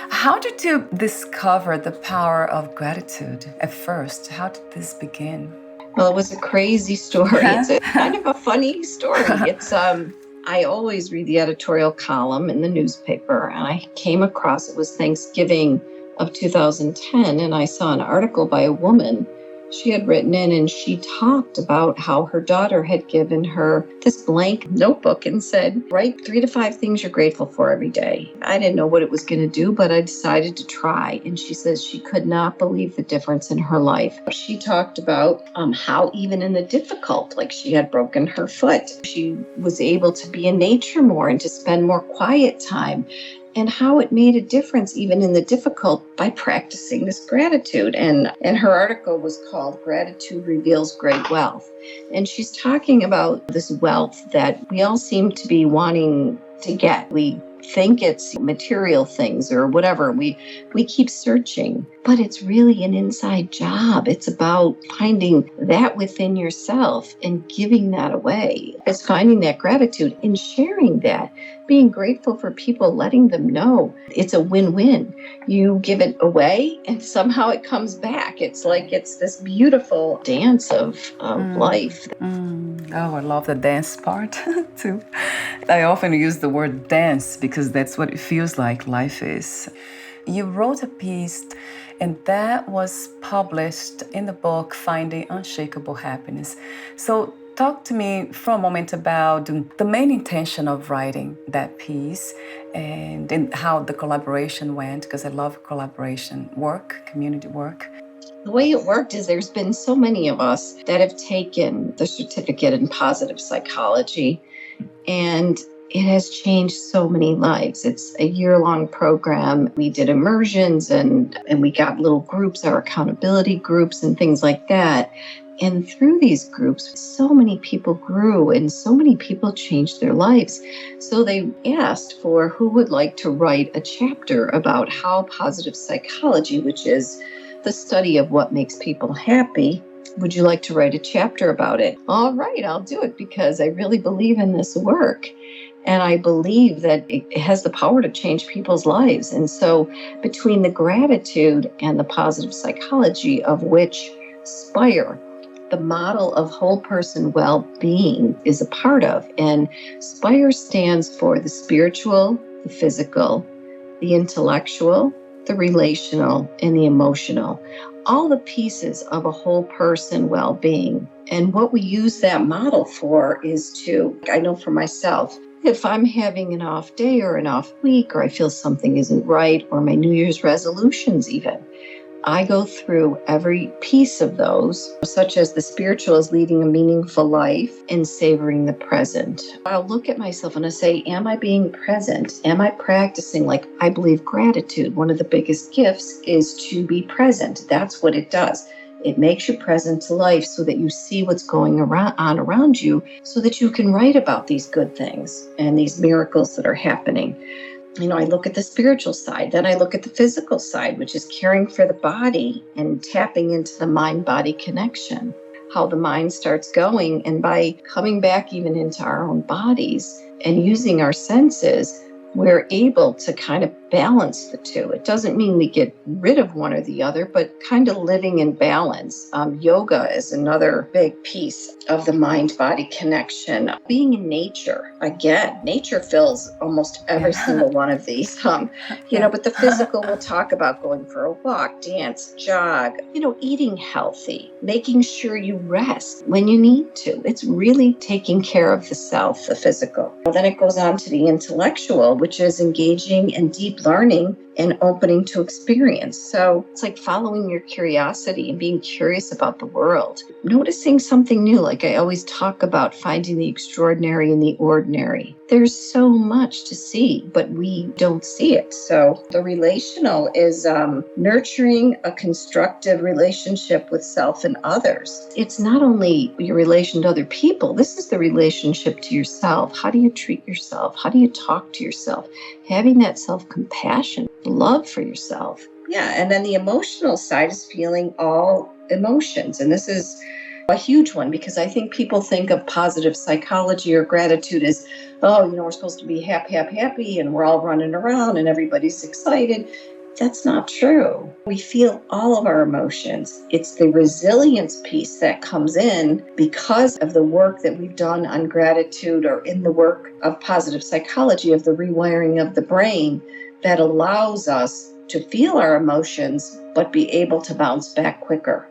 How did you discover the power of gratitude at first? How did this begin? Well, it was a crazy story. It's a kind of a funny story. I always read the editorial column in the newspaper, and I came across, it was Thanksgiving of 2010, and I saw an article by a woman. She had written in, and she talked about how her daughter had given her this blank notebook and said, write 3 to 5 things you're grateful for every day. I didn't know what it was going to do, but I decided to try. And she says she could not believe the difference in her life. She talked about how even in the difficult, like she had broken her foot, she was able to be in nature more and to spend more quiet time, and how it made a difference even in the difficult by practicing this gratitude. And her article was called Gratitude Reveals Great Wealth. And she's talking about this wealth that we all seem to be wanting to get. We think it's material things or whatever. We keep searching, but it's really an inside job. It's about finding that within yourself and giving that away. It's finding that gratitude and sharing that, being grateful for people, letting them know it's a win-win. You give it away and somehow it comes back. It's like it's this beautiful dance of life. Oh, I love the dance part too. I often use the word dance because that's what it feels like life is. You wrote a piece and that was published in the book, Finding Unshakable Happiness. So talk to me for a moment about the main intention of writing that piece and how the collaboration went, because I love collaboration work, community work. The way it worked is there's been so many of us that have taken the certificate in positive psychology, and it has changed so many lives. It's a year-long program. We did immersions and we got little groups, our accountability groups and things like that. And through these groups, so many people grew and so many people changed their lives. So they asked for who would like to write a chapter about how positive psychology, which is the study of what makes people happy, would you like to write a chapter about it? All right, I'll do it because I really believe in this work. And I believe that it has the power to change people's lives. And so between the gratitude and the positive psychology, of which SPIRE, the model of whole person well-being, is a part of. And SPIRE stands for the spiritual, the physical, the intellectual, the relational, and the emotional. All the pieces of a whole person well-being. And what we use that model for is to, I know for myself, if I'm having an off day or an off week, or I feel something isn't right, or my New Year's resolutions even, I go through every piece of those, such as the spiritual is leading a meaningful life and savoring the present. I'll look at myself and I say, am I being present? Am I practicing? Like, I believe gratitude, one of the biggest gifts is to be present. That's what it does. It makes you present to life so that you see what's going on around you, so that you can write about these good things and these miracles that are happening. You know, I look at the spiritual side, then I look at the physical side, which is caring for the body and tapping into the mind-body connection, how the mind starts going. And by coming back even into our own bodies and using our senses, we're able to kind of balance the two. It doesn't mean we get rid of one or the other, but kind of living in balance. Yoga is another big piece of the mind-body connection. Being in nature, again, nature fills almost every single one of these. But the physical, we'll talk about going for a walk, dance, jog, eating healthy, making sure you rest when you need to. It's really taking care of the self, the physical. Then it goes on to the intellectual, which is engaging in deep learning and opening to experience. So it's like following your curiosity and being curious about the world, noticing something new. Like I always talk about finding the extraordinary in the ordinary. There's so much to see, but we don't see it. So the relational is nurturing a constructive relationship with self and others. It's not only your relation to other people. This is the relationship to yourself. How do you treat yourself? How do you talk to yourself? Having that self-compassion, love for yourself. Yeah, and then the emotional side is feeling all emotions. And this is a huge one, because I think people think of positive psychology or gratitude as, oh, we're supposed to be happy, happy, happy, and we're all running around and everybody's excited. That's not true. We feel all of our emotions. It's the resilience piece that comes in because of the work that we've done on gratitude, or in the work of positive psychology, of the rewiring of the brain, that allows us to feel our emotions but be able to bounce back quicker.